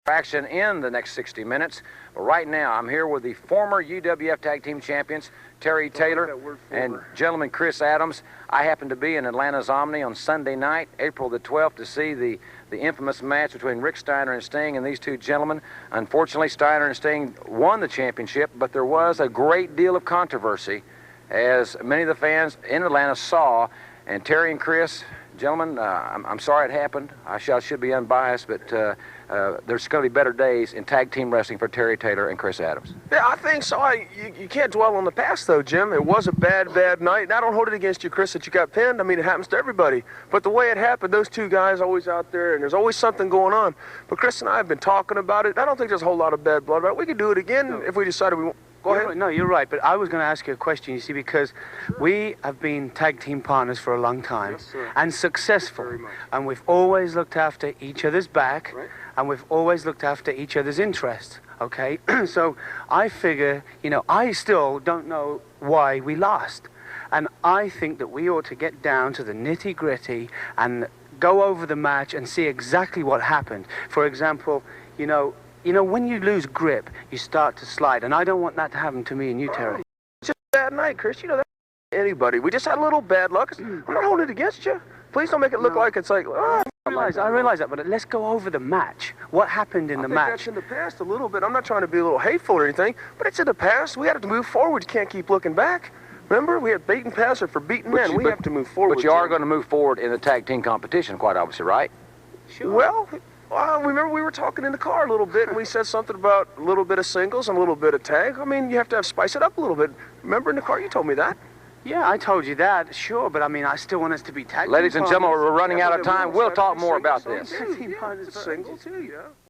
action in the next 60 minutes. But right now, I'm here with the former UWF Tag Team Champions, Terry Taylor, and gentleman Chris Adams. I happened to be in Atlanta's Omni on Sunday night, April the 12th, to see the infamous match between Rick Steiner and Sting and these two gentlemen. Unfortunately, Steiner and Sting won the championship, but there was a great deal of controversy, as many of the fans in Atlanta saw. And Terry and Chris, gentlemen, I'm sorry it happened. I should be unbiased, but there's going to be better days in tag team wrestling for Terry Taylor and Chris Adams. Yeah, I think so. You can't dwell on the past, though, Jim. It was a bad night. And I don't hold it against you, Chris, that you got pinned. I mean, it happens to everybody. But the way it happened, those two guys always out there, and there's always something going on. But Chris and I have been talking about it. I don't think there's a whole lot of bad blood about it. We could do it again if we decided we want. Go ahead. No, you're right, but I was going to ask you a question, you see, because we have been tag team partners for a long time, yes, sir, and successful, and we've always looked after each other's back, right, and we've always looked after each other's interests, okay? So I figure, you know, I still don't know why we lost, and I think that we ought to get down to the nitty-gritty and go over the match and see exactly what happened. For example, you know, when you lose grip, you start to slide, and I don't want that to happen to me and you, Terry. It's just a bad night, Chris. You know, that's anybody. We just had a little bad luck. I'm not holding it against you. Please don't make it look like it's like, oh. I realize that, but let's go over the match. What happened in the match? That's in the past a little bit. I'm not trying to be a little hateful or anything, but it's in the past. We have to move forward. You can't keep looking back. Remember, we had beaten past for beaten men. We have to move forward. But you are going to move forward in the tag team competition, quite obviously, right? Sure. Well, remember we were talking in the car a little bit, and we said something about a little bit of singles and a little bit of tag. I mean, you have to spice it up a little bit. Remember in the car, you told me that. Yeah, I told you that, sure, but I mean, I still want us to be tag team Ladies and gentlemen, we're running out of time. We'll talk more about this. Singles too, yeah.